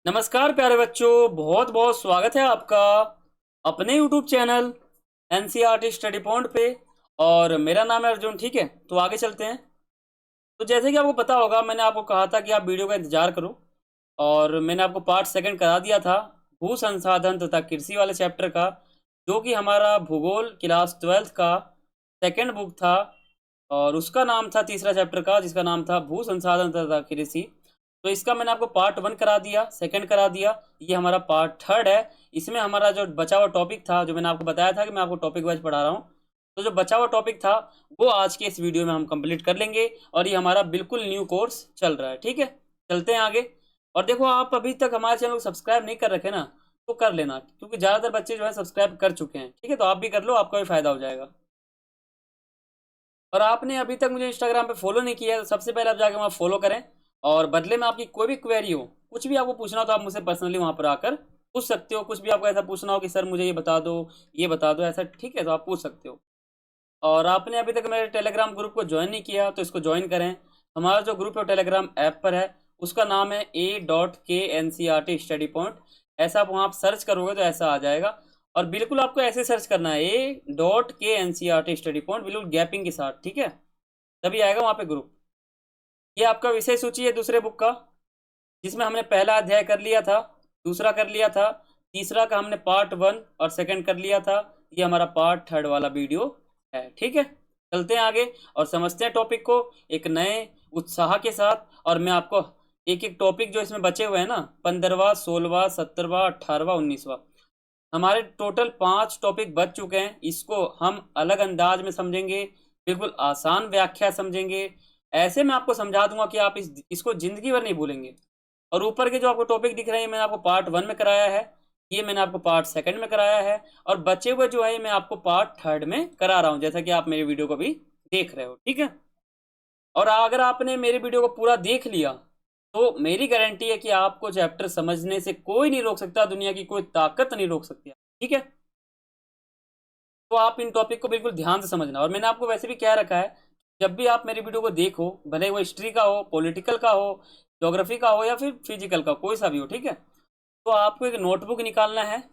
नमस्कार प्यारे बच्चों, बहुत बहुत स्वागत है आपका अपने YouTube channel NCERT study point पे। और मेरा नाम है अर्जुन। ठीक है, तो आगे चलते हैं। तो जैसे कि आपको पता होगा, मैंने आपको कहा था कि आप वीडियो का इंतजार करो, और मैंने आपको पार्ट सेकंड करा दिया था भू संसाधन तथा कृषि वाले चैप्टर का, जो कि हमारा भूगोल क्लास 12th का सेकंड बुक था। और उसका नाम था, तीसरा चैप्टर का, जिसका नाम था भू संसाधन तथा कृषि। तो इसका मैंने आपको पार्ट 1 करा दिया, सेकंड करा दिया, ये हमारा पार्ट 3 है। इसमें हमारा जो बचा हुआ टॉपिक था, जो मैंने आपको बताया था कि मैं आपको टॉपिक वाइज पढ़ा रहा हूँ, तो जो बचा हुआ टॉपिक था वो आज के इस वीडियो में हम कंप्लीट कर लेंगे। और ये हमारा बिल्कुल न्यू कोर्स चल रहा है। ठीक है, चलते हैं आगे। और देखो, आप अभी तक हमारे चैनल को सब्सक्राइब नहीं कर रखे ना, तो कर लेना, क्योंकि ज़्यादातर बच्चे जो है सब्सक्राइब कर चुके हैं। ठीक है, तो आप भी कर लो, आपका भी फायदा हो जाएगा। और आपने अभी तक मुझे इंस्टाग्राम पे फॉलो नहीं किया है, तो सबसे पहले आप जाके वहाँ फॉलो करें। और बदले में आपकी कोई भी क्वेरी हो, कुछ भी आपको पूछना हो, तो आप मुझसे पर्सनली वहाँ पर आकर पूछ सकते हो। कुछ भी आपको ऐसा पूछना हो कि सर मुझे ये बता दो, ये बता दो, ऐसा, ठीक है, तो आप पूछ सकते हो। और आपने अभी तक मेरे टेलीग्राम ग्रुप को ज्वाइन नहीं किया, तो इसको ज्वाइन करें। हमारा जो ग्रुप है टेलीग्राम ऐप पर है, उसका नाम है A.K.NCERT स्टडी पॉइंट। ऐसा आप वहाँ सर्च करोगे तो ऐसा आ जाएगा। और बिल्कुल आपको ऐसे सर्च करना है, A.K.NCERT स्टडी पॉइंट, बिल्कुल गैपिंग के साथ। ठीक है, तभी आएगा वहाँ पे ग्रुप। ये आपका विषय सूची है दूसरे बुक का, जिसमें हमने पहला अध्याय कर लिया था, दूसरा कर लिया था, तीसरा का हमने पार्ट 1 और सेकंड कर लिया था। ये हमारा पार्ट 3 वाला वीडियो है। ठीक है, चलते हैं आगे और समझते हैं टॉपिक को एक नए उत्साह के साथ। और मैं आपको एक एक टॉपिक जो इसमें बचे हुए हैं ना, 15वां, 16वां, 17वां, 18वां, 19वां, हमारे टोटल 5 टॉपिक बच चुके हैं। इसको हम अलग अंदाज में समझेंगे, बिल्कुल आसान व्याख्या समझेंगे। ऐसे मैं आपको समझा दूंगा कि आप इसको जिंदगी भर नहीं भूलेंगे। और ऊपर के जो आपको टॉपिक दिख रहे हैं, मैंने आपको पार्ट 1 में कराया है, ये मैंने आपको पार्ट सेकंड में कराया है, और बचे हुए जो है मैं आपको पार्ट 3 में करा रहा हूँ, जैसा कि आप मेरे वीडियो को भी देख रहे हो। ठीक है, और अगर आपने मेरे वीडियो को पूरा देख लिया, तो मेरी गारंटी है कि आपको चैप्टर समझने से कोई नहीं रोक सकता, दुनिया की कोई ताकत नहीं रोक सकती। ठीक है, तो आप इन टॉपिक को बिल्कुल ध्यान से समझना। और मैंने आपको वैसे भी क्या रखा है, जब भी आप मेरी वीडियो को देखो, भले वो हिस्ट्री का हो, पॉलिटिकल का हो, ज्योग्राफी का हो, या फिर फिजिकल का, कोई सा भी हो, ठीक है, तो आपको एक नोटबुक निकालना है,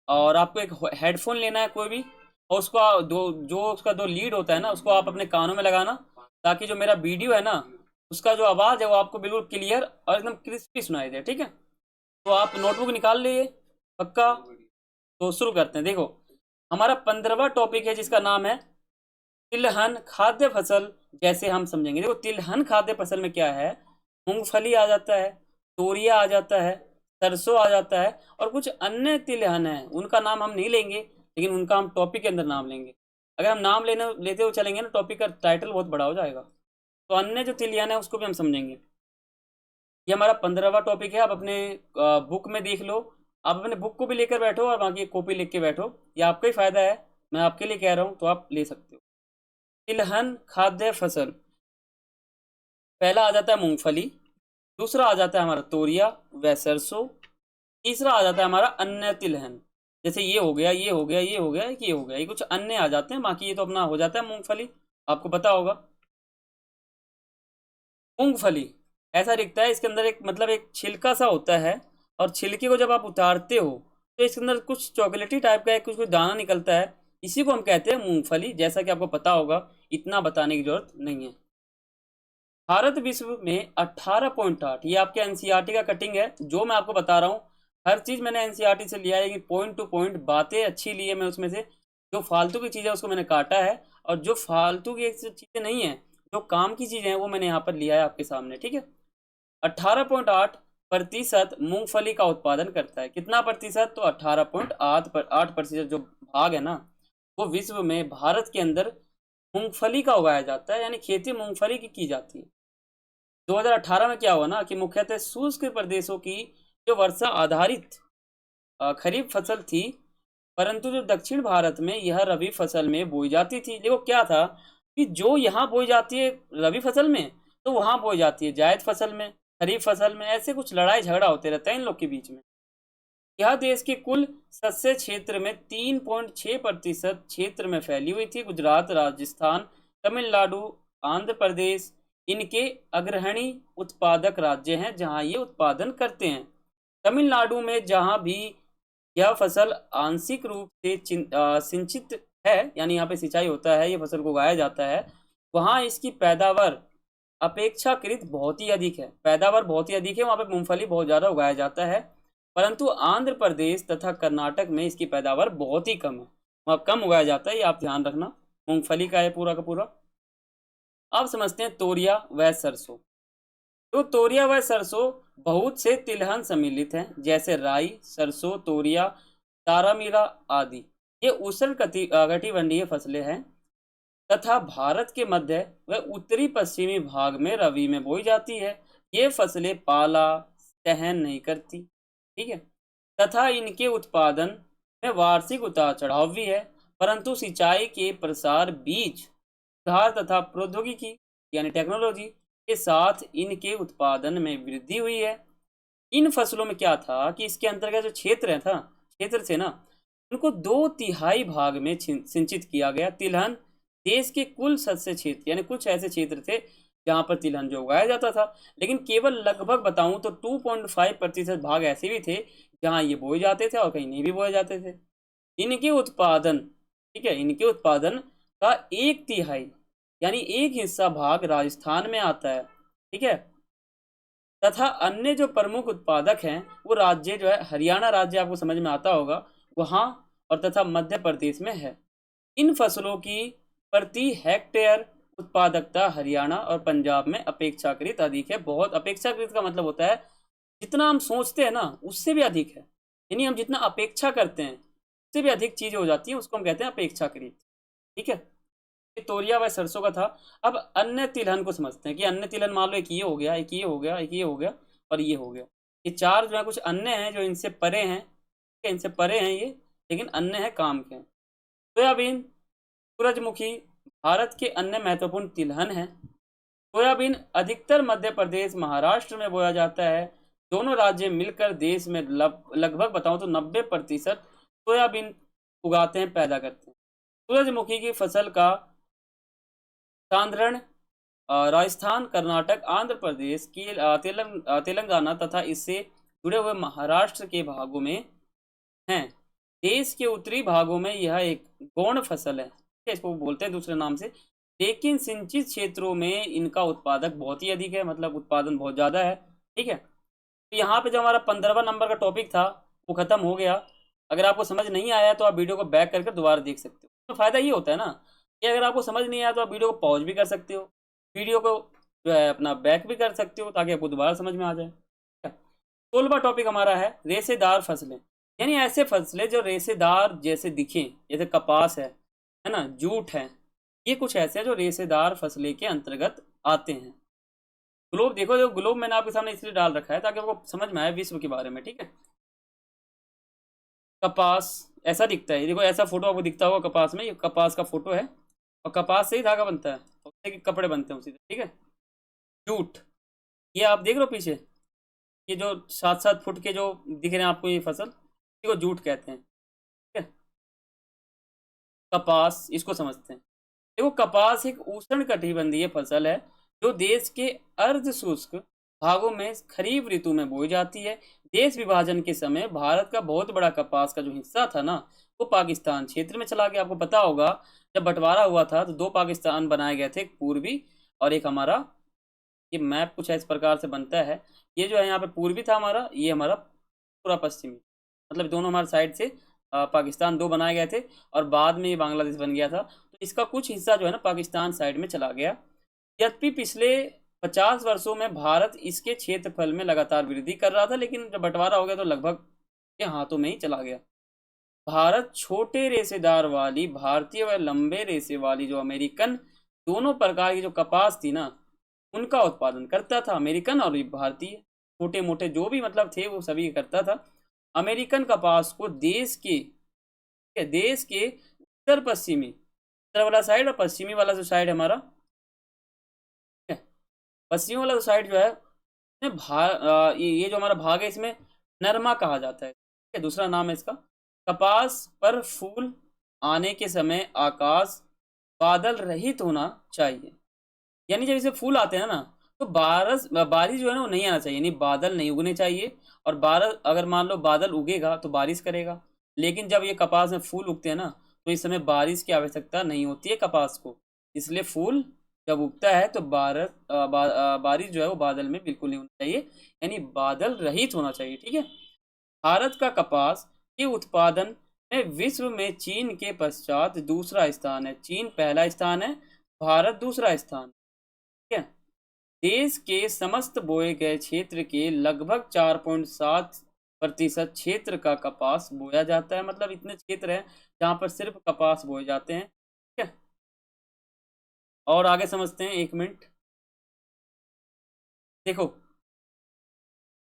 और आपको एक हेडफोन लेना है कोई भी, और उसको जो उसका दो लीड होता है ना, उसको आप अपने कानों में लगाना, ताकि जो मेरा वीडियो है ना, उसका जो आवाज़ है वो आपको बिल्कुल क्लियर और एकदम क्रिस्पी सुनाई दे। ठीक है, तो आप नोटबुक निकाल लिए पक्का। तो शुरू करते हैं। देखो, हमारा 15वां टॉपिक है, जिसका नाम है तिलहन खाद्य फसल। जैसे हम समझेंगे, देखो तिलहन खाद्य फसल में क्या है, मूंगफली आ जाता है, तोरिया आ जाता है, सरसों आ जाता है, और कुछ अन्य तिलहन है, उनका नाम हम नहीं लेंगे, लेकिन उनका हम टॉपिक के अंदर नाम लेंगे। अगर हम नाम लेने लेते हुए चलेंगे ना, टॉपिक का टाइटल बहुत बड़ा हो जाएगा। तो अन्य जो तिलहन है उसको भी हम समझेंगे। ये हमारा 15वां टॉपिक है। आप अपने बुक में देख लो, आप अपने बुक को भी लेकर बैठो और बाकी एक कॉपी लिख के बैठो, ये आपका ही फायदा है, मैं आपके लिए कह रहा हूँ, तो आप ले सकते हो। तिलहन खाद्य फसल, पहला आ जाता है मूंगफली, दूसरा आ जाता है हमारा तोरिया व सरसों, तीसरा आ जाता है हमारा अन्य तिलहन। जैसे ये हो गया, ये हो गया, ये हो गया, ये हो गया, ये कुछ अन्य आ जाते हैं, बाकी ये तो अपना हो जाता है मूंगफली, आपको पता होगा। मूंगफली ऐसा दिखता है, इसके अंदर एक मतलब एक छिलका सा होता है, और छिलके को जब आप उतारते हो, तो इसके अंदर कुछ चॉकलेटी टाइप का कुछ कुछ दाना निकलता है, इसी को हम कहते हैं मूंगफली, जैसा कि आपको पता होगा, इतना बताने की जरूरत नहीं है। भारत विश्व में 18.8, ये आपके एनसीईआरटी का कटिंग है, जो मैं आपको बता रहा हूँ। हर चीज़ मैंने एनसीईआरटी से लिया है, कि पॉइंट टू पॉइंट बातें अच्छी ली है मैं उसमें से। जो फालतू की चीज़ें उसको मैंने काटा है, और जो फालतू की चीज़ें नहीं है, जो काम की चीज़ें हैं, वो मैंने यहाँ पर लिया है आपके सामने। ठीक है, 18.8% मूंगफली का उत्पादन करता है। कितना प्रतिशत? तो 18.8% जो भाग है ना, वो विश्व में भारत के अंदर मूंगफली का उगाया जाता है, यानी खेती मूंगफली की जाती है। 2018 में क्या हुआ ना, कि मुख्यतः शुष्क प्रदेशों की जो वर्षा आधारित खरीफ फसल थी, परंतु जो दक्षिण भारत में यह रबी फसल में बोई जाती थी। देखो क्या था, कि जो यहाँ बोई जाती है रबी फसल में, तो वहाँ बोई जाती है जायद फसल में, खरीफ फसल में। ऐसे कुछ लड़ाई झगड़ा होते रहता है इन लोग के बीच में। यह देश के कुल शस्य क्षेत्र में 3.6% क्षेत्र में फैली हुई थी। गुजरात, राजस्थान, तमिलनाडु, आंध्र प्रदेश इनके अग्रणी उत्पादक राज्य हैं, जहां ये उत्पादन करते हैं। तमिलनाडु में जहाँ भी यह फसल आंशिक रूप से सिंचित है, यानी यहाँ पे सिंचाई होता है, ये फसल को उगाया जाता है, वहाँ इसकी पैदावार अपेक्षाकृत बहुत ही अधिक है। पैदावार बहुत ही अधिक है, वहाँ पे मूंगफली बहुत ज़्यादा उगाया जाता है। परंतु आंध्र प्रदेश तथा कर्नाटक में इसकी पैदावार बहुत ही कम है, वहाँ कम उगाया जाता है, ये आप ध्यान रखना। मूंगफली का है पूरा का पूरा। अब समझते हैं तोरिया व सरसों। तो तोरिया व सरसों बहुत से तिलहन सम्मिलित हैं, जैसे राई, सरसों, तोरिया, तारामीरा आदि। ये उष्ण कटिबंधीय फसलें हैं तथा भारत के मध्य व उत्तरी पश्चिमी भाग में रबी में बोई जाती है। ये फसलें पाला सहन नहीं करती, ठीक है, तथा इनके उत्पादन में वार्षिक उतार चढ़ाव भी है। परंतु सिंचाई के प्रसार, बीज सुधार तथा प्रौद्योगिकी यानी टेक्नोलॉजी के साथ इनके उत्पादन में वृद्धि हुई है। इन फसलों में क्या था कि इसके अंतर्गत जो क्षेत्र थे ना, उनको 2/3 भाग में सिंचित किया गया। तिलहन देश के कुल शस्य क्षेत्र, यानी कुछ ऐसे क्षेत्र थे जहां पर तिलहन जो उगाया जाता था, लेकिन केवल लगभग बताऊं तो 2.5% भाग ऐसे भी थे जहां ये बोए जाते थे और कहीं नहीं भी बोए जाते थे। इनके उत्पादन, ठीक है, इनके उत्पादन का 1/3 यानी एक हिस्सा भाग राजस्थान में आता है, ठीक है, तथा अन्य जो प्रमुख उत्पादक हैं वो राज्य जो है हरियाणा राज्य, आपको समझ में आता होगा, वहाँ और तथा मध्य प्रदेश में है। इन फसलों की प्रति हेक्टेयर उत्पादकता हरियाणा और पंजाब में अपेक्षाकृत अधिक है। बहुत, अपेक्षाकृत का मतलब होता है जितना हम सोचते हैं ना उससे भी अधिक है, यानी हम जितना अपेक्षा करते हैं उससे भी अधिक चीजें हो जाती हैं, उसको हम कहते हैं अपेक्षाकृत, ठीक है। ये तोरिया व सरसों का था। अब अन्य तिलहन को समझते हैं कि अन्य तिलहन मान लो एक ये हो गया, एक ये हो गया, एक ये हो गया और ये हो गया। ये चार जो है कुछ अन्य हैं जो इनसे परे हैं, ठीक है, इनसे परे हैं ये, लेकिन अन्य है काम के। सोयाबीन, सूरजमुखी भारत के अन्य महत्वपूर्ण तिलहन है। सोयाबीन अधिकतर मध्य प्रदेश, महाराष्ट्र में बोया जाता है। दोनों राज्य मिलकर देश में लगभग बताऊं तो 90% सोयाबीन उगाते हैं, पैदा करते हैं। सूरजमुखी की फसल का सांद्रण राजस्थान, कर्नाटक, आंध्र प्रदेश की तेलंगाना तथा इससे जुड़े हुए महाराष्ट्र के भागों में हैं। देश के उत्तरी भागों में यह एक गौण फसल है, इसको बोलते हैं दूसरे नाम से, लेकिन सिंचित क्षेत्रों में इनका उत्पादक बहुत ही अधिक है, मतलब उत्पादन बहुत ज़्यादा है, ठीक है। तो यहाँ पे जो हमारा 15वां नंबर का टॉपिक था वो खत्म हो गया। अगर आपको समझ नहीं आया तो आप वीडियो को बैक करके दोबारा देख सकते हो। तो फायदा ये होता है ना कि अगर आपको समझ नहीं आया तो आप वीडियो को पॉज भी कर सकते हो, वीडियो को जो है अपना बैक भी कर सकते हो ताकि आपको दोबारा समझ में आ जाए। 16वां टॉपिक हमारा है रेशेदार फसलें, यानी ऐसे फसलें जो रेशेदार जैसे दिखें, जैसे कपास है ना, जूट है, ये कुछ ऐसे हैं जो रेशेदार फसलें के अंतर्गत आते हैं। ग्लोब देखो, जो ग्लोब मैंने आपके सामने इसलिए डाल रखा है ताकि आपको समझ में आए विश्व के बारे में, ठीक है। कपास ऐसा दिखता है, देखो ऐसा फोटो आपको दिखता होगा कपास में, ये कपास का फोटो है और कपास से ही धागा बनता है और उससे कपड़े बनते हैं उसी से, ठीक है। जूट, ये आप देख रहे हो पीछे, ये जो 7-7 फुट के जो दिख रहे हैं आपको ये फसल, इसी को जूट कहते हैं, ठीक है। कपास, इसको समझते हैं। देखो कपास एक उष्ण कटिबंधीय फसल है जो देश के अर्ध शुष्क भागों में खरीफ ऋतु में बोई जाती है। देश विभाजन के समय भारत का बहुत बड़ा कपास का जो हिस्सा था ना वो पाकिस्तान क्षेत्र में चला गया। आपको पता होगा जब बंटवारा हुआ था तो 2 पाकिस्तान बनाए गए थे, एक पूर्वी और एक हमारा, ये मैप कुछ इस प्रकार से बनता है, ये जो है यहाँ पे पूर्वी था हमारा, ये हमारा पूरा पश्चिमी, मतलब दोनों हमारे साइड से पाकिस्तान 2 बनाए गए थे और बाद में ये बांग्लादेश बन गया था। तो इसका कुछ हिस्सा जो है ना पाकिस्तान साइड में चला गया। यद्यपि पिछले 50 वर्षों में भारत इसके क्षेत्रफल में लगातार वृद्धि कर रहा था, लेकिन जब बंटवारा हो गया तो लगभग के हाथों में ही चला गया। भारत छोटे रेशेदार वाली भारतीय व लंबे रेशे वाली जो अमेरिकन दोनों प्रकार की जो कपास थी ना उनका उत्पादन करता था। अमेरिकन और भारतीय छोटे मोटे जो भी मतलब थे वो सभी करता था। अमेरिकन कपास को देश के उत्तर पश्चिमी, उत्तर वाला साइड और पश्चिमी वाला जो साइड हमारा, पश्चिमी वाला साइड जो है इसमें ये जो हमारा भाग है इसमें नरमा कहा जाता है, ठीक है, दूसरा नाम है इसका। कपास पर फूल आने के समय आकाश बादल रहित होना चाहिए, यानी जब इसे फूल आते हैं ना तो बारिश जो है ना वो नहीं आना चाहिए, यानी बादल नहीं उगने चाहिए। और बादल अगर मान लो बादल उगेगा तो बारिश करेगा, लेकिन जब ये कपास में फूल उगते हैं ना, तो इस समय बारिश की आवश्यकता नहीं होती है कपास को। इसलिए फूल जब उगता है तो बारिश जो है वो बादल में बिल्कुल नहीं होना चाहिए, यानी बादल रहित होना चाहिए, ठीक है। भारत का कपास के उत्पादन में विश्व में चीन के पश्चात दूसरा स्थान है। चीन पहला स्थान है, भारत दूसरा स्थान, ठीक है। देश के समस्त बोए गए क्षेत्र के लगभग 4.7% क्षेत्र का कपास बोया जाता है। मतलब इतने क्षेत्र हैं जहाँ पर सिर्फ कपास बोए जाते हैं, ठीक है। और आगे समझते हैं, 1 मिनट। देखो,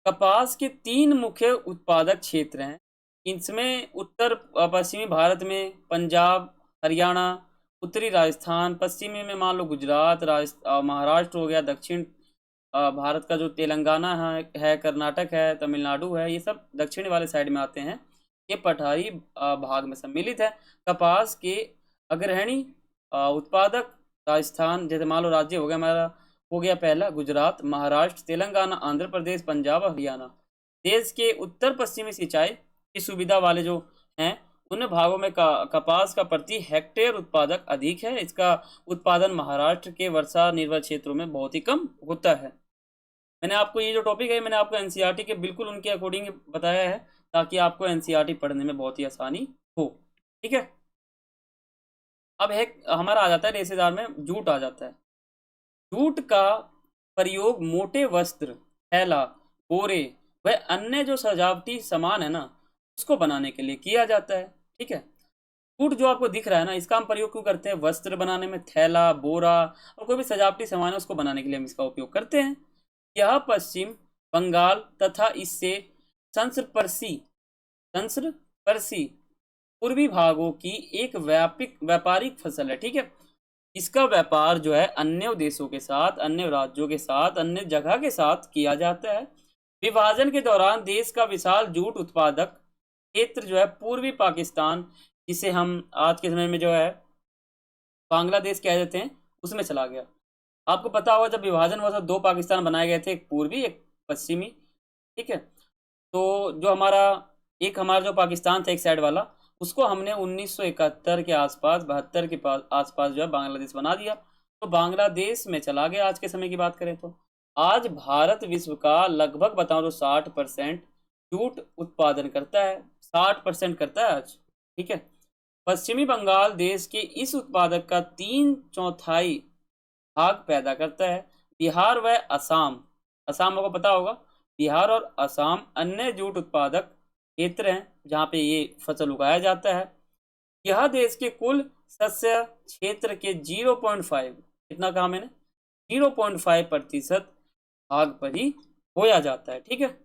कपास के 3 मुख्य उत्पादक क्षेत्र हैं। इसमें उत्तर पश्चिमी भारत में पंजाब, हरियाणा, उत्तरी राजस्थान, पश्चिमी में मान लो गुजरात, महाराष्ट्र हो गया, दक्षिण भारत का जो तेलंगाना है, कर्नाटक है, तमिलनाडु है, ये सब दक्षिण वाले साइड में आते हैं। ये पठारी भाग में सम्मिलित है। कपास के अग्रणी उत्पादक राजस्थान, जैसे मान लो राज्य हो गया हमारा, हो गया पहला गुजरात, महाराष्ट्र, तेलंगाना, आंध्र प्रदेश, पंजाब और हरियाणा। देश के उत्तर पश्चिमी सिंचाई की सुविधा वाले जो हैं उन भागों में कपास का प्रति हेक्टेयर उत्पादक अधिक है। इसका उत्पादन महाराष्ट्र के वर्षा निर्भर क्षेत्रों में बहुत ही कम होता है। मैंने आपको ये जो टॉपिक है मैंने आपको एनसीईआरटी के बिल्कुल उनके अकॉर्डिंग बताया है, ताकि आपको एनसीईआरटी पढ़ने में बहुत ही आसानी हो, ठीक है। अब है हमारा आ जाता है रेशेदार में जूट आ जाता है। जूट का प्रयोग मोटे वस्त्र, थैला, बोरे व अन्य जो सजावटी सामान है ना उसको बनाने के लिए किया जाता है, ठीक है। जूट जो आपको दिख रहा है ना, इसका हम प्रयोग क्यों करते हैं? वस्त्र बनाने में, थैला, बोरा और कोई भी सजावटी सामान है उसको बनाने के लिए हम इसका उपयोग करते हैं। यह पश्चिम बंगाल तथा इससे संस्पर्शी संस्पर्शी पूर्वी भागों की एक व्यापारिक फसल है, ठीक है। इसका व्यापार जो है अन्य देशों के साथ, अन्य राज्यों के साथ, अन्य जगह के साथ किया जाता है। विभाजन के दौरान देश का विशाल जूट उत्पादक क्षेत्र जो है पूर्वी पाकिस्तान, जिसे हम आज के समय में जो है बांग्लादेश कह देते हैं, उसमें चला गया। आपको पता होगा जब विभाजन हुआ था 2 पाकिस्तान बनाए गए थे, एक पूर्वी एक पश्चिमी, ठीक है। तो जो हमारा जो पाकिस्तान था एक साइड वाला, उसको हमने 1971 के आसपास, 72 के आसपास जो है बांग्लादेश बना दिया। तो बांग्लादेश में चला गया। आज के समय की बात करें तो आज भारत विश्व का लगभग बताऊं तो 60% जूट उत्पादन करता है, 60% करता है आज, ठीक है। पश्चिमी बंगाल देश के इस उत्पादक का 3/4 भाग पैदा करता है। बिहार व असम, असम आपको पता होगा, बिहार और असम अन्य जूट उत्पादक क्षेत्र हैं जहाँ पे ये फसल उगाया जाता है। यह देश के कुल शस्य क्षेत्र के 0.5, कितना कहा मैंने, 0.5% भाग पर ही बोया जाता है, ठीक है।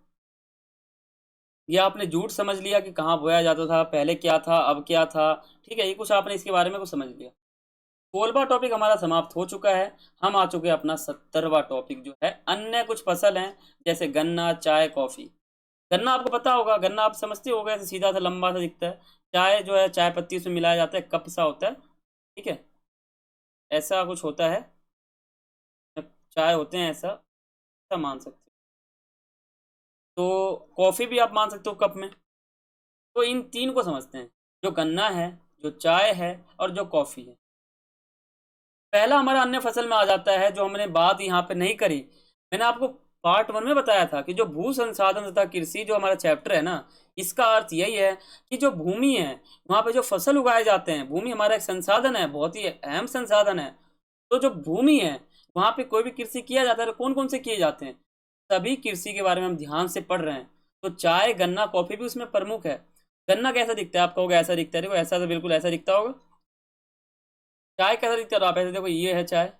ये आपने जूट समझ लिया कि कहाँ बोया जाता था, पहले क्या था, अब क्या था, ठीक है। ये कुछ आपने इसके बारे में कुछ समझ लिया। 16वां टॉपिक हमारा समाप्त हो चुका है। हम आ चुके हैं अपना 70वां टॉपिक जो है अन्य कुछ फसल हैं, जैसे गन्ना, चाय, कॉफी। गन्ना आपको पता होगा, गन्ना आप समझते होगा, ऐसे सीधा सा लंबा सा दिखता है। चाय जो है चाय पत्ती उसमें मिलाया जाता है, कप सा होता है, ठीक है, ऐसा कुछ होता है। चाय होते हैं ऐसा, ऐसा मान सकते हो। तो कॉफी भी आप मान सकते हो कप में। तो इन तीन को समझते हैं, जो गन्ना है, जो चाय है और जो कॉफी है। पहला हमारा अन्य फसल में आ जाता है, जो हमने बात यहाँ पे नहीं करी। मैंने आपको पार्ट 1 में बताया था कि जो भू संसाधन तथा कृषि जो हमारा चैप्टर है ना, इसका अर्थ यही है कि जो भूमि है वहाँ पे जो फसल उगाए जाते हैं, भूमि हमारा एक संसाधन है, बहुत ही अहम संसाधन है। तो जो भूमि है वहाँ पे कोई भी कृषि किया जाता है तो कौन कौन से किए जाते हैं, सभी कृषि के बारे में हम ध्यान से पढ़ रहे हैं। तो चाय, गन्ना, कॉफी भी उसमें प्रमुख है। गन्ना कैसा दिखता है? आप कहोगे ऐसा दिखता है, देखो ऐसा तो बिल्कुल ऐसा दिखता होगा। चाय कैसा दिखता है? आप ऐसे देखो, ये है चाय।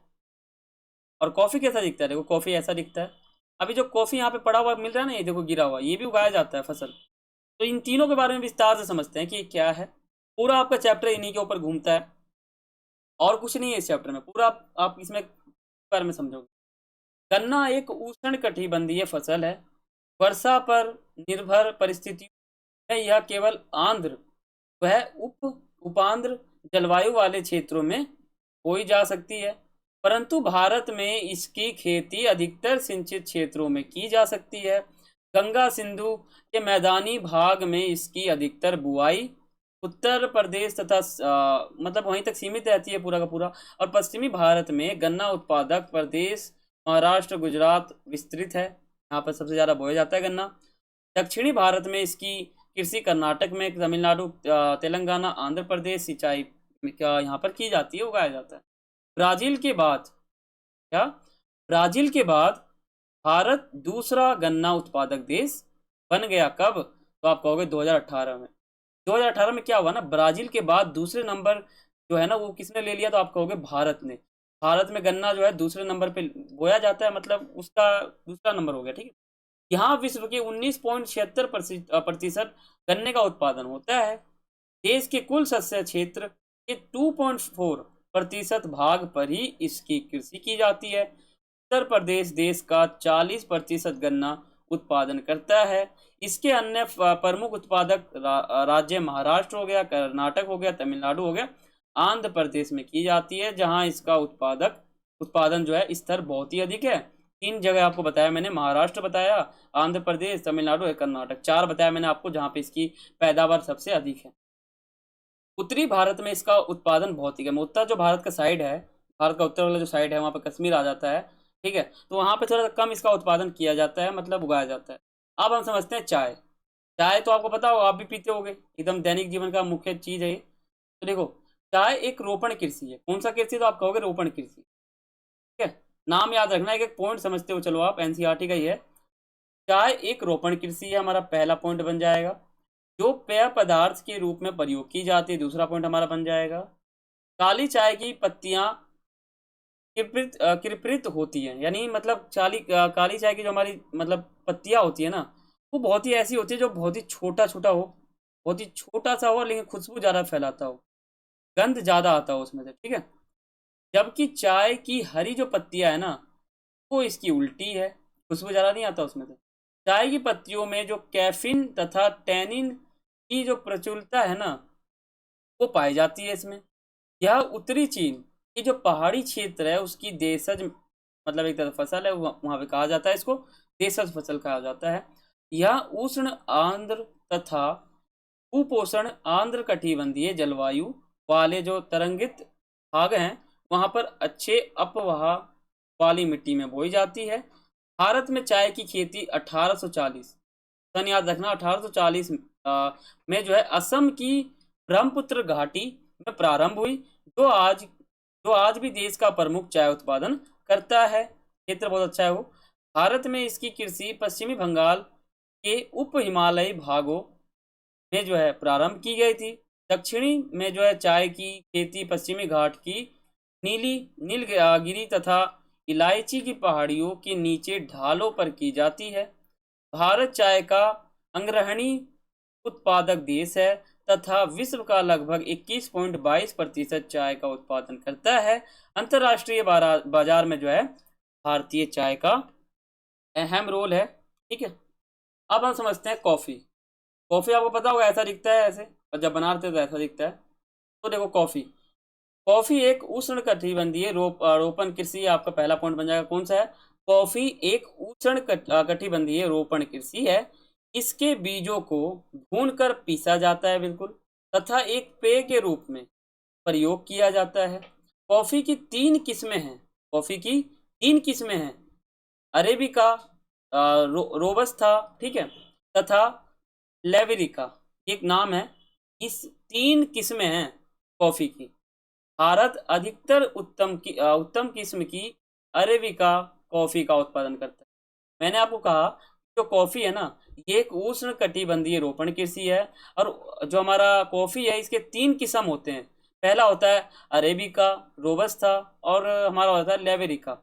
और कॉफी कैसा दिखता है? देखो कॉफी ऐसा दिखता है। अभी जो कॉफी यहाँ पे पड़ा हुआ मिल रहा है ना, ये देखो गिरा हुआ, ये भी उगाया जाता है फसल। तो इन तीनों के बारे में विस्तार से समझते हैं कि ये क्या है। पूरा आपका चैप्टर इन्हीं के ऊपर घूमता है, और कुछ नहीं है इस चैप्टर में। पूरा आप इसमें बारे में समझोगे। गन्ना एक उष्ण कटिबंधीय फसल है। वर्षा पर निर्भर परिस्थितियों में यह केवल आंध्र वह उपांध्र जलवायु वाले क्षेत्रों में बोई जा सकती है। परंतु भारत में इसकी खेती अधिकतर सिंचित क्षेत्रों में की जा सकती है। गंगा सिंधु के मैदानी भाग में इसकी अधिकतर बुआई उत्तर प्रदेश तथा मतलब वहीं तक सीमित रहती है पूरा का पूरा। और पश्चिमी भारत में गन्ना उत्पादक प्रदेश महाराष्ट्र गुजरात विस्तृत है, यहाँ पर सबसे ज़्यादा बोया जाता है गन्ना। दक्षिणी भारत में इसकी कृषि कर्नाटक में, तमिलनाडु, तेलंगाना, आंध्र प्रदेश सिंचाई क्या यहाँ पर की जाती है, उगाया जाता है। ब्राजील के बाद क्या ब्राजील के बाद भारत दूसरा गन्ना उत्पादक देश बन गया। कब? तो आप कहोगे 2018 में। 2018 में क्या हुआ ना, ब्राजील के बाद दूसरे नंबर जो है ना वो किसने ले लिया, तो आप कहोगे भारत ने। भारत में गन्ना जो है दूसरे नंबर पे बोया जाता है, मतलब उसका दूसरा नंबर हो गया, ठीक है। यहाँ विश्व के 19.76% गन्ने का उत्पादन होता है। देश के कुल शस्य क्षेत्र के 2.4% भाग पर ही इसकी कृषि की जाती है। उत्तर प्रदेश देश का 40% गन्ना उत्पादन करता है। इसके अन्य प्रमुख उत्पादक राज्य महाराष्ट्र हो गया, कर्नाटक हो गया, तमिलनाडु हो गया, आंध्र प्रदेश में की जाती है, जहां इसका उत्पादन जो है स्तर बहुत ही अधिक है। 3 जगह आपको बताया मैंने, महाराष्ट्र बताया, आंध्र प्रदेश, तमिलनाडु, कर्नाटक, 4 बताया मैंने आपको जहाँ पे इसकी पैदावार सबसे अधिक है। उत्तरी भारत में इसका उत्पादन बहुत ही कम। उत्तर जो भारत का साइड है, भारत का उत्तर वाला जो साइड है, वहाँ पर कश्मीर आ जाता है, ठीक है, तो वहाँ पे थोड़ा कम इसका उत्पादन किया जाता है, मतलब उगाया जाता है। अब हम समझते हैं चाय। चाय तो आपको पता होगा, आप भी पीते होगे, एकदम दैनिक जीवन का मुख्य चीज़ है ये। तो देखो, चाय एक रोपण कृषि है। कौन सा कृषि? तो आप कहोगे रोपण कृषि, ठीक है। नाम याद रखना, एक एक पॉइंट समझते हो चलो आप, एनसीईआरटी का ही है। चाय एक रोपण कृषि है, हमारा पहला पॉइंट बन जाएगा। जो पेय पदार्थ के रूप में प्रयोग की जाती है, दूसरा पॉइंट हमारा बन जाएगा। काली चाय की पत्तियां कृपृत होती हैं, यानी मतलब काली चाय की जो हमारी मतलब पत्तियां होती है ना, वो बहुत ही ऐसी होती है जो बहुत ही छोटा छोटा हो, बहुत ही छोटा सा हो, लेकिन खुशबू ज़्यादा फैलाता हो, गंध ज़्यादा आता हो उसमें से, ठीक है। जबकि चाय की हरी जो पत्तियां है ना, वो इसकी उल्टी है, खुशबू ज़्यादा नहीं आता उसमें से। चाय की पत्तियों में जो कैफीन तथा टैनिन की जो प्रचुरता है ना, वो पाई जाती है इसमें। यह उत्तरी चीन की जो पहाड़ी क्षेत्र है उसकी देशज मतलब एक तरह फसल है, वहाँ पे कहा जाता है इसको देशज फसल कहा जाता है। यह उष्ण आर्द्र तथा कुपोषण आर्द्र कटिबंधीय जलवायु वाले जो तरंगित भाग हैं वहाँ पर अच्छे अपवाह वाली मिट्टी में बोई जाती है। भारत में चाय की खेती 1840 सन याद रखना, 1840 में जो है असम की ब्रह्मपुत्र घाटी में प्रारंभ हुई, जो आज भी देश का प्रमुख चाय उत्पादन करता है। क्षेत्र बहुत अच्छा है वो। भारत में इसकी कृषि पश्चिमी बंगाल के उप हिमालयी भागों में जो है प्रारंभ की गई थी। दक्षिणी में जो है चाय की खेती पश्चिमी घाट की नीलगिरी तथा इलायची की पहाड़ियों के नीचे ढालों पर की जाती है। भारत चाय का अग्रणी उत्पादक देश है तथा विश्व का लगभग 21.22% चाय का उत्पादन करता है। अंतर्राष्ट्रीय बाजार में जो है भारतीय चाय का अहम रोल है, ठीक है। अब हम समझते हैं कॉफ़ी। कॉफ़ी आपको पता होगा ऐसा दिखता है ऐसे, और जब बनाते तो ऐसा दिखता है। तो देखो कॉफ़ी, कॉफ़ी एक उष्ण कटिबंधीय रोपण कृषि, आपका पहला पॉइंट बन जाएगा। कौन सा है? कॉफ़ी एक उष्ण कटिबंधीय रोपण कृषि है। इसके बीजों को भूनकर पीसा जाता है बिल्कुल, तथा एक पेय के रूप में प्रयोग किया जाता है। कॉफ़ी की 3 किस्में हैं। कॉफ़ी की 3 किस्में हैं, अरेबिका, रोबस्ता, ठीक है, तथा लेवेरिका, एक नाम है। इस 3 किस्में हैं कॉफ़ी की। भारत अधिकतर उत्तम किस्म की अरेबिका कॉफ़ी का उत्पादन करता है। मैंने आपको कहा जो कॉफ़ी है ना, ये एक उष्ण कटिबंधीय रोपण कृषि है, और जो हमारा कॉफ़ी है इसके 3 किस्म होते हैं। पहला होता है अरेबिका, रोबस्ता, और हमारा होता है लेवेरिका।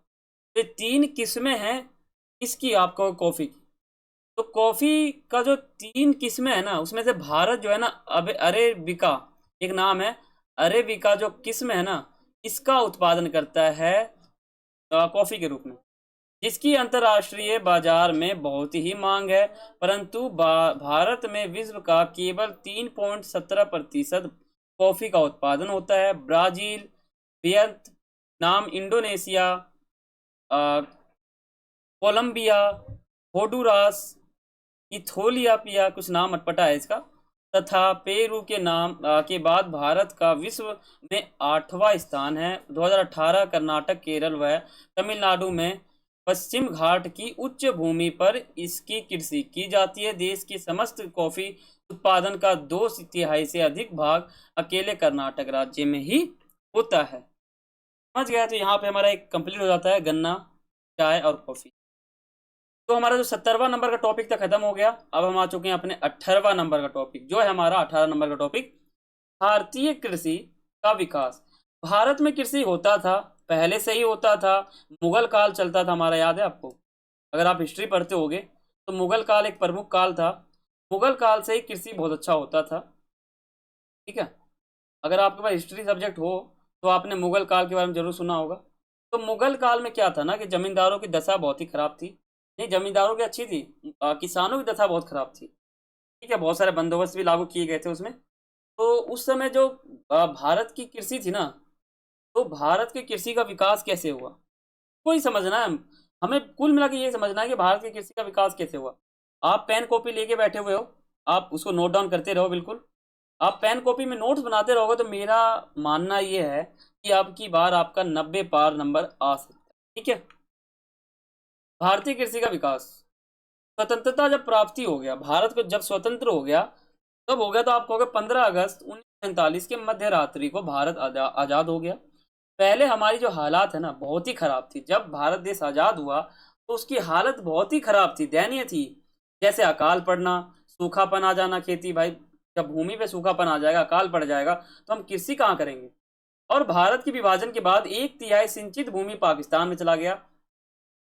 ये 3 किस्में हैं इसकी, आपको कॉफ़ी की। तो कॉफ़ी का जो 3 किस्में है ना, उसमें से भारत जो है ना, अब अरेबिका एक नाम है, अरेबिका जो किस्म है ना, इसका उत्पादन करता है कॉफ़ी के रूप में, जिसकी अंतर्राष्ट्रीय बाजार में बहुत ही मांग है। परंतु भारत में विश्व का केवल 3.17% कॉफ़ी का उत्पादन होता है। ब्राज़ील, नाम इंडोनेशिया, कोलंबिया, होंडुरास, इथोपिया, कुछ नाम अटपटा है इसका, तथा पेरू के नाम के बाद भारत का विश्व में 8वां स्थान है। 2018 कर्नाटक, केरल व तमिलनाडु में पश्चिम घाट की उच्च भूमि पर इसकी कृषि की जाती है। देश की समस्त कॉफी उत्पादन का 2/3 से अधिक भाग अकेले कर्नाटक राज्य में ही होता है। समझ गया? तो यहाँ पे हमारा एक कंप्लीट हो जाता है गन्ना, चाय और कॉफी। तो हमारा जो 70वां नंबर का टॉपिक था खत्म हो गया। अब हम आ चुके हैं अपने 18वां नंबर का टॉपिक, जो है हमारा 18 नंबर का टॉपिक, भारतीय कृषि का विकास। भारत में कृषि होता था, पहले से ही होता था, मुगल काल चलता था हमारा, याद है आपको? अगर आप हिस्ट्री पढ़ते होगे तो मुगल काल एक प्रमुख काल था। मुगल काल से ही कृषि बहुत अच्छा होता था। ठीक है, अगर आपके पास हिस्ट्री सब्जेक्ट हो तो आपने मुगल काल के बारे में जरूर सुना होगा। तो मुगल काल में क्या था ना कि जमींदारों की दशा बहुत ही खराब थी। नहीं, जमींदारों की अच्छी थी, किसानों की दशा बहुत खराब थी। ठीक है, बहुत सारे बंदोबस्त भी लागू किए गए थे उसमें। तो उस समय जो भारत की कृषि थी ना, तो भारत की कृषि का विकास कैसे हुआ, कोई समझना है हमें। कुल मिला के ये समझना है कि भारत की कृषि का विकास कैसे हुआ। आप पेन कॉपी लेके बैठे हुए हो, आप उसको नोट डाउन करते रहो। बिल्कुल, आप पेन कॉपी में नोट्स बनाते रहोगे तो मेरा मानना ये है कि अब की बार आपका 90 पार नंबर आ सकता है। ठीक है, भारतीय कृषि का विकास। स्वतंत्रता जब प्राप्ति हो गया, भारत को जब स्वतंत्र हो गया, तब हो गया तो आप कहोगे 15 अगस्त 1947 के मध्य रात्रि को भारत आजाद हो गया। पहले हमारी जो हालात है ना बहुत ही खराब थी। जब भारत देश आजाद हुआ तो उसकी हालत बहुत ही खराब थी, दयनीय थी। जैसे अकाल पड़ना, सूखापन आ जाना, खेती भाई, जब भूमि पे सूखापन आ जाएगा, अकाल पड़ जाएगा, तो हम कृषि कहाँ करेंगे। और भारत के विभाजन के बाद 1/3 सिंचित भूमि पाकिस्तान में चला गया।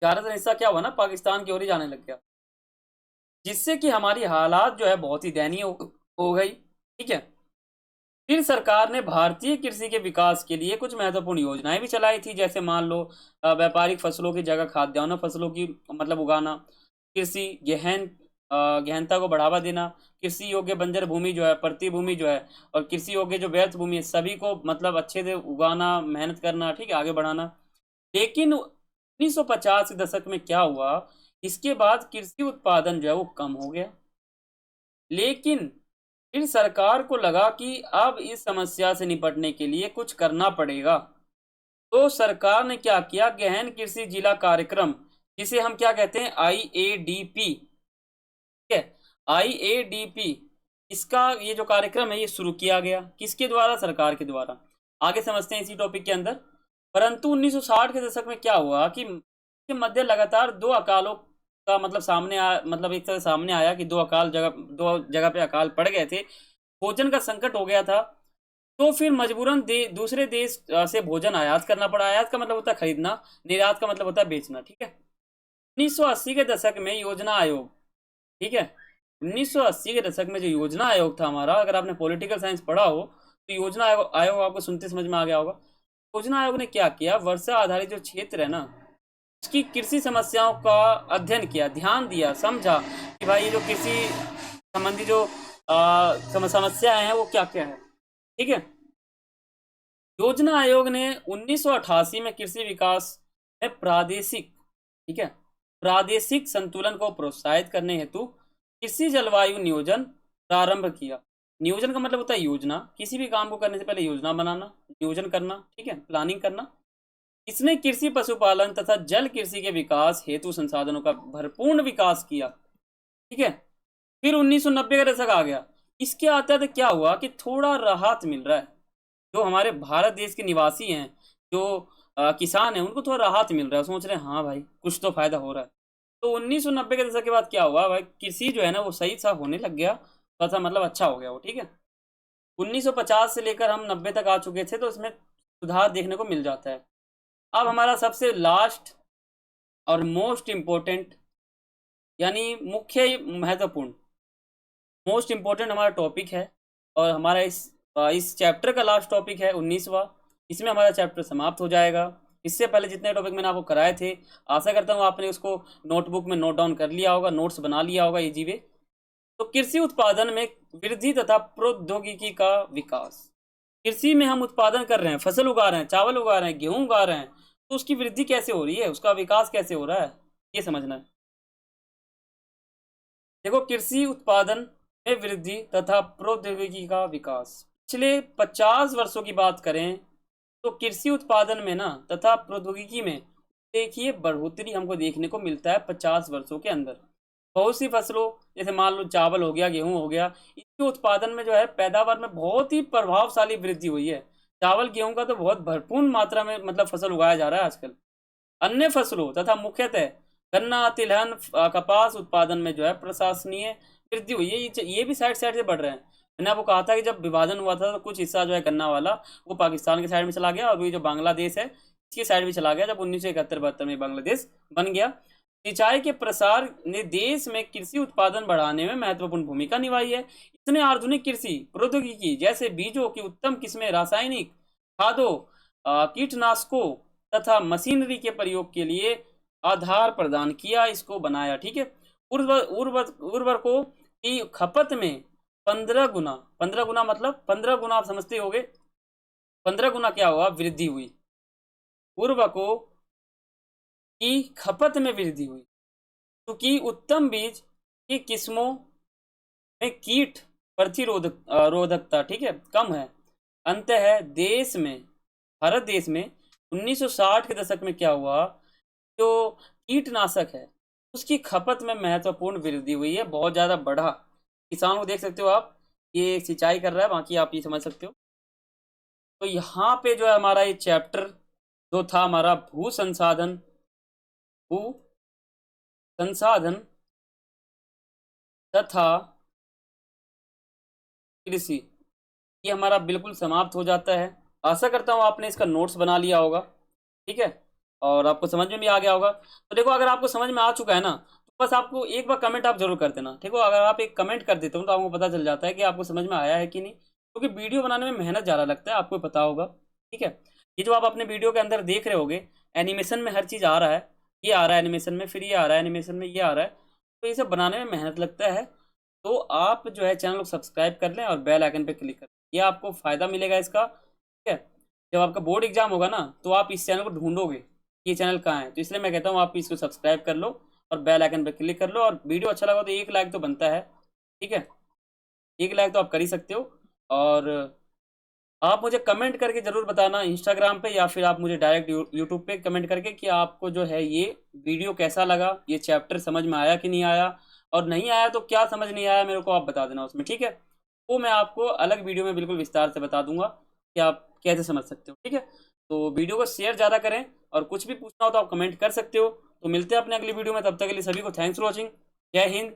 ज्यादातर हिस्सा क्या हुआ ना, पाकिस्तान की ओर ही जाने लग गया, जिससे कि हमारी हालात जो है बहुत ही दयनीय हो गई। ठीक है, फिर सरकार ने भारतीय कृषि के विकास के लिए कुछ महत्वपूर्ण योजनाएं भी चलाई थी। जैसे मान लो, व्यापारिक फसलों की जगह खाद्यान्न फसलों की मतलब उगाना, कृषि गहनता को बढ़ावा देना, कृषि योग्य बंजर भूमि जो है, प्रति भूमि जो है, और कृषि योग्य जो व्यर्थ भूमि है, सभी को मतलब अच्छे से उगाना, मेहनत करना, ठीक है, आगे बढ़ाना। लेकिन 1950 के दशक में क्या हुआ, इसके बाद कृषि उत्पादन जो है वो कम हो गया। लेकिन फिर सरकार को लगा कि अब इस समस्या से निपटने के लिए कुछ करना पड़ेगा। तो सरकार ने क्या किया, गहन कृषि जिला कार्यक्रम, जिसे हम क्या कहते हैं, IADP। ठीक है, IADP, इसका ये जो कार्यक्रम है ये शुरू किया गया। किसके द्वारा? सरकार के द्वारा। आगे समझते हैं इसी टॉपिक के अंदर। परंतु 1960 के दशक में क्या हुआ कि के मध्य लगातार दो अकालों का मतलब मतलब एक तरह सामने आया कि दो जगह पे अकाल पड़ गए थे। भोजन का संकट हो गया था। तो फिर मजबूरन दूसरे देश से भोजन आयात करना पड़ा। आयात का मतलब होता है खरीदना, निर्यात का मतलब होता है बेचना। ठीक है, 1980 के दशक में योजना आयोग, ठीक है, 1980 के दशक में जो योजना आयोग था हमारा, अगर आपने पॉलिटिकल साइंस पढ़ा हो तो योजना आयोग आपको सुनते समझ में आ गया होगा। योजना आयोग ने क्या किया, वर्षा आधारित जो क्षेत्र है ना, उसकी कृषि समस्याओं का अध्ययन किया, ध्यान दिया, समझा कि भाई ये जो कृषि संबंधी जो समस्याएं हैं वो क्या क्या है। ठीक है, योजना आयोग ने 1988 में कृषि विकास में प्रादेशिक, ठीक है, प्रादेशिक संतुलन को प्रोत्साहित करने हेतु कृषि जलवायु नियोजन प्रारंभ किया। नियोजन का मतलब होता है योजना, किसी भी काम को करने से पहले योजना बनाना, नियोजन करना, ठीक है, प्लानिंग करना। इसने कृषि, पशुपालन तथा जल कृषि के विकास हेतु संसाधनों का भरपूर विकास किया। ठीक है, फिर 1990 का दशक आ गया। इसके आते आते क्या हुआ कि थोड़ा राहत मिल रहा है। जो हमारे भारत देश के निवासी हैं, जो किसान हैं, उनको थोड़ा राहत मिल रहा है, सोच रहे हैं हाँ भाई कुछ तो फायदा हो रहा है। तो 1990 के दशक के बाद क्या हुआ भाई, कृषि जो है ना वो सही सा होने लग गया, तथा मतलब अच्छा हो गया वो। ठीक है, 1950 से लेकर हम 90 तक आ चुके थे, तो इसमें सुधार देखने को मिल जाता है। अब हमारा सबसे लास्ट और मोस्ट इम्पोर्टेंट, यानी मुख्य महत्वपूर्ण, मोस्ट इम्पोर्टेंट हमारा टॉपिक है, और हमारा इस चैप्टर का लास्ट टॉपिक है 19वां। इसमें हमारा चैप्टर समाप्त हो जाएगा। इससे पहले जितने टॉपिक मैंने आपको कराए थे, आशा करता हूँ आपने उसको नोटबुक में नोट डाउन कर लिया होगा, नोट्स बना लिया होगा इजी वे। तो कृषि उत्पादन में वृद्धि तथा प्रौद्योगिकी का विकास। कृषि में हम उत्पादन कर रहे हैं, फसल उगा रहे हैं, चावल उगा रहे हैं, गेहूं उगा रहे हैं, तो उसकी वृद्धि कैसे हो रही है, उसका विकास कैसे हो रहा है, ये समझना है। देखो, कृषि उत्पादन में वृद्धि तथा प्रौद्योगिकी का विकास, पिछले 50 वर्षों की बात करें तो कृषि उत्पादन में ना तथा प्रौद्योगिकी में देखिए बढ़ोतरी हमको देखने को मिलता है 50 वर्षों के अंदर। बहुत सी फसलों, जैसे मान लो चावल हो गया, गेहूं हो गया, इसके उत्पादन में जो है पैदावार में बहुत ही प्रभावशाली वृद्धि हुई है। चावल गेहूं का तो बहुत भरपूर मात्रा में मतलब फसल उगाया जा रहा है आजकल। अन्य फसलों तथा मुख्यतः गन्ना, तिलहन, कपास उत्पादन में जो है प्रशासनीय वृद्धि हुई है। ये भी साइड साइड से बढ़ रहे हैं। मैंने आपको कहा था कि जब विभाजन हुआ था तो कुछ हिस्सा जो है गन्ना वाला वो पाकिस्तान के साइड में चला गया, और ये जो बांग्लादेश है इसकी साइड भी चला गया जब 1971-72 में बांग्लादेश बन गया। सिंचाई के प्रसार ने देश में कृषि उत्पादन बढ़ाने में महत्वपूर्ण भूमिका निभाई है। इसने आधुनिक कृषि प्रौद्योगिकी जैसे बीजों की उत्तम किस्में, रासायनिक खादों, कीटनाशकों तथा मशीनरी के प्रयोग के लिए आधार प्रदान किया, इसको बनाया। ठीक है। उर्वरकों की खपत में 15 गुना, 15 गुना मतलब 15 गुना आप समझते होगे, 15 गुना क्या हुआ, वृद्धि हुई। उर्वरकों की खपत में वृद्धि हुई क्योंकि उत्तम बीज की किस्मों में कीट प्रतिरोधक रोधकता, ठीक है, कम है। अंततः देश में, भारत देश में 1960 के दशक में क्या हुआ, जो कीटनाशक है उसकी खपत में महत्वपूर्ण वृद्धि हुई है, बहुत ज़्यादा बढ़ा। किसान को देख सकते हो आप, ये सिंचाई कर रहा है, बाकी आप ये समझ सकते हो। तो यहाँ पे जो है हमारा ये चैप्टर जो था हमारा भू संसाधन, भू संसाधन तथा कृषि, ये हमारा बिल्कुल समाप्त हो जाता है। आशा करता हूँ आपने इसका नोट्स बना लिया होगा, ठीक है, और आपको समझ में भी आ गया होगा। तो देखो, अगर आपको समझ में आ चुका है ना, तो बस आपको एक बार कमेंट आप जरूर कर देना, ठीक हो। अगर आप एक कमेंट कर देते हो तो आपको पता चल जाता है कि आपको समझ में आया है कि नहीं, क्योंकि वीडियो बनाने में मेहनत ज़्यादा लगता है, आपको पता होगा। ठीक है। ये जो आप अपने वीडियो के अंदर देख रहे होगे, एनिमेशन में हर चीज़ आ रहा है, ये आ रहा है एनिमेशन में, फिर ये आ रहा है एनिमेशन में, ये आ रहा है, तो ये सब बनाने में मेहनत लगता है। तो आप जो है चैनल को सब्सक्राइब कर लें और बेल आइकन पे क्लिक कर, ये आपको फ़ायदा मिलेगा इसका। ठीक है। जब आपका बोर्ड एग्जाम होगा ना तो आप इस चैनल को ढूंढोगे, ये चैनल कहाँ है, तो इसलिए मैं कहता हूँ आप इसको सब्सक्राइब कर लो और बेल आइकन पर क्लिक कर लो, और वीडियो अच्छा लगा तो 1 लाइक तो बनता है। ठीक है, 1 लाइक तो आप कर ही सकते हो। और आप मुझे कमेंट करके ज़रूर बताना इंस्टाग्राम पे, या फिर आप मुझे डायरेक्ट यूट्यूब पे कमेंट करके कि आपको जो है ये वीडियो कैसा लगा, ये चैप्टर समझ में आया कि नहीं आया, और नहीं आया तो क्या समझ नहीं आया मेरे को आप बता देना उसमें। ठीक है, वो मैं आपको अलग वीडियो में बिल्कुल विस्तार से बता दूंगा कि आप कैसे समझ सकते हो। ठीक है, तो वीडियो को शेयर ज़्यादा करें, और कुछ भी पूछना हो तो आप कमेंट कर सकते हो। तो मिलते हैं अपने अगली वीडियो में, तब तक के लिए सभी को थैंक्स फॉर वॉचिंग। जय हिंद,